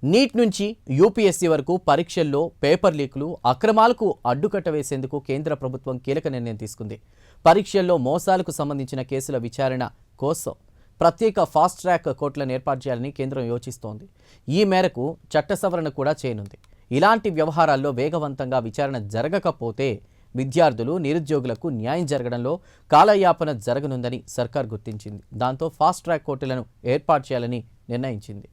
Neat నుంచి UPSC వరకు పరీక్షల్లో పేపర్ లీకులు, అక్రమాలకు అడ్డుకట్ట వేసేందుకు కేంద్ర ప్రభుత్వం కీలక నిర్ణయం తీసుకుంది. పరీక్షల్లో మోసాలకు సంబంధించిన కేసుల విచారణ కోసం ప్రత్యేక ఫాస్ట్ ట్రాక్ కోర్టులను ఏర్పాటు చేయాలని కేంద్రం యోచిస్తోంది. ఈ మేరకు చట్ట సవరణ కూడా చేయనుంది. ఇలాంటి వ్యవహారాల్లో వేగవంతంగా విచారణ జరగకపోతే విద్యార్థులు, నిరుద్యోగులకు న్యాయం జరగడంలో కాలయాపన జరగనుందని సర్కార్ గుర్తించింది. దాంతో ఫాస్ట్ ట్రాక్ కోర్టులను ఏర్పాటు చేయాలని నిర్ణయించింది.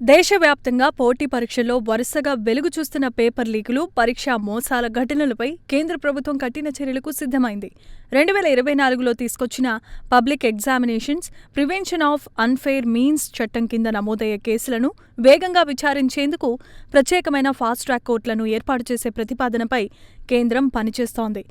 దేశవ్యాప్తంగా పోటీ పరీక్షల్లో వరుసగా వెలుగు చూస్తున్న పేపర్ లీకులు, పరీక్షా మోసాల ఘటనలపై కేంద్ర ప్రభుత్వం కఠిన చర్యలకు సిద్ధమైంది. 2024లో తీసుకొచ్చిన public examinations prevention of unfair means చట్టం కింద నమోదయ్యే కేసులను వేగంగా విచారించేందుకు ప్రత్యేకమైన ఫాస్ట్ ట్రాక్ కోర్టులను ఏర్పాటు చేసే ప్రతిపాదనపై కేంద్రం పనిచేస్తోంది.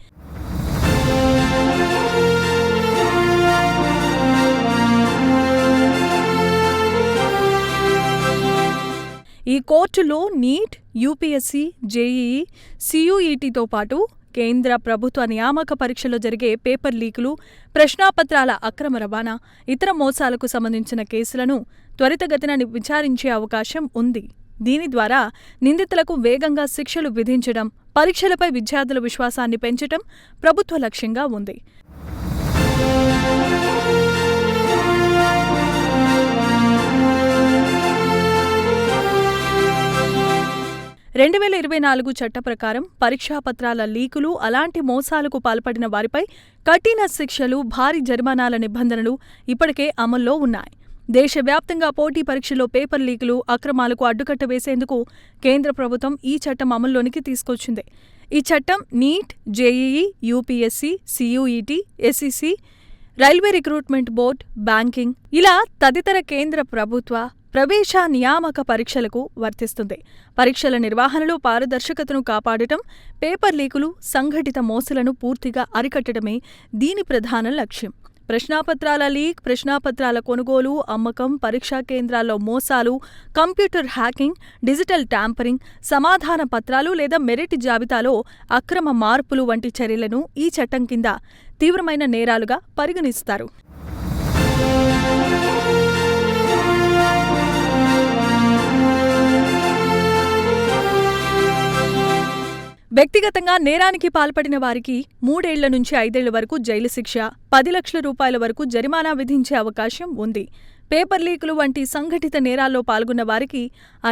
ఈ కోర్టులో నీట్, యూపీఎస్సీ, జేఈఈ, సీయూఈటీతో పాటు కేంద్ర ప్రభుత్వ నియామక పరీక్షలో జరిగే పేపర్ లీకులు, ప్రశ్నాపత్రాల అక్రమ రవాణా, ఇతర మోసాలకు సంబంధించిన కేసులను త్వరితగతిన విచారించే అవకాశం ఉంది. దీని ద్వారా నిందితులకు వేగంగా శిక్షలు విధించడం, పరీక్షలపై విద్యార్థుల విశ్వాసాన్ని పెంచడం ప్రభుత్వ లక్ష్యంగా ఉంది. 2024 చట్ట ప్రకారం పరీక్షాపత్రాల లీకులు, అలాంటి మోసాలకు పాల్పడిన వారిపై కఠిన శిక్షలు, భారీ జరిమానాల నిబంధనలు ఇప్పటికే అమల్లో ఉన్నాయి. దేశవ్యాప్తంగా పోటీ పరీక్షల్లో పేపర్ లీకులు, అక్రమాలకు అడ్డుకట్ట వేసేందుకు కేంద్ర ప్రభుత్వం ఈ చట్టం అమల్లోనికి తీసుకొచ్చింది. ఈ చట్టం NEET, JEE, UPSC, CUET, SEC, railway recruitment board, banking ఇలా తదితర కేంద్ర ప్రభుత్వ ప్రవేశ నియామక పరీక్షలకు వర్తిస్తుంది. పరీక్షల నిర్వహణలో పారదర్శకతను కాపాడటం, పేపర్ లీకులు, సంఘటిత మోసాలను పూర్తిగా అరికట్టడమే దీని ప్రధాన లక్ష్యం. ప్రశ్నాపత్రాల లీక్, ప్రశ్నాపత్రాల కొనుగోలు, అమ్మకం, పరీక్షా కేంద్రాల్లో మోసాలు, కంప్యూటర్ హ్యాకింగ్, డిజిటల్ ట్యాంపరింగ్, సమాధాన పత్రాలు లేదా మెరిట్ జాబితాలో అక్రమ మార్పులు వంటి చర్యలను ఈ చట్టం కింద తీవ్రమైన నేరాలుగా పరిగణిస్తారు. వ్యక్తిగతంగా నేరానికి పాల్పడిన వారికి 3 ఏళ్ల నుంచి 5 ఏళ్ల వరకు జైలు శిక్ష, 10 లక్షల రూపాయల వరకు జరిమానా విధించే అవకాశం ఉంది. పేపర్ లీకులు వంటి సంఘటిత నేరాల్లో పాల్గొన్న వారికి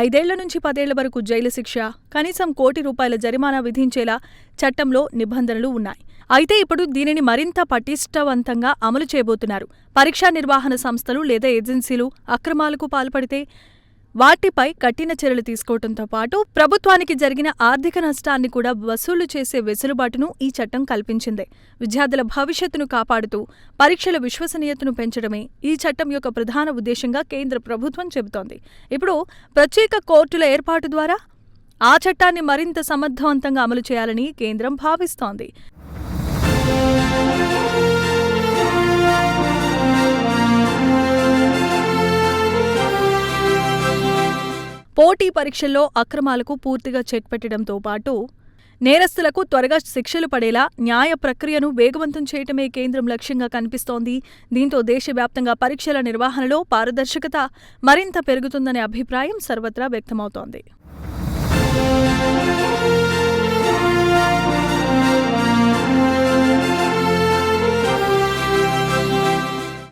5 ఏళ్ల నుంచి 10 ఏళ్ల వరకు జైలు శిక్ష, కనీసం ₹1 కోటి జరిమానా విధించేలా చట్టంలో నిబంధనలు ఉన్నాయి. అయితే ఇప్పుడు దీనిని మరింత పటిష్టవంతంగా అమలు చేయబోతున్నారు. పరీక్షా నిర్వహణ సంస్థలు లేదా ఏజెన్సీలు అక్రమాలకు పాల్పడితే వాటిపై కఠిన చర్యలు తీసుకోవడంతో పాటు ప్రభుత్వానికి జరిగిన ఆర్థిక నష్టాన్ని కూడా వసూలు చేసే వెసులుబాటును ఈ చట్టం కల్పించింది. విద్యార్థుల భవిష్యత్తును కాపాడుతూ పరీక్షల విశ్వసనీయతను పెంచడమే ఈ చట్టం యొక్క ప్రధాన ఉద్దేశంగా కేంద్ర ప్రభుత్వం చెబుతోంది. ఇప్పుడు ప్రత్యేక కోర్టుల ఏర్పాటు ద్వారా ఆ చట్టాన్ని మరింత సమర్థవంతంగా అమలు చేయాలని కేంద్రం భావిస్తోంది. పోటీ పరీక్షల్లో అక్రమాలకు పూర్తిగా చెక్ పెట్టడంతో పాటు నేరస్తులకు త్వరగా శిక్షలు పడేలా న్యాయ ప్రక్రియను వేగవంతం చేయటమే కేంద్రం లక్ష్యంగా కనిపిస్తోంది. దీంతో దేశవ్యాప్తంగా పరీక్షల నిర్వహణలో పారదర్శకత మరింత పెరుగుతుందనే అభిప్రాయం సర్వత్రా వ్యక్తమవుతోంది.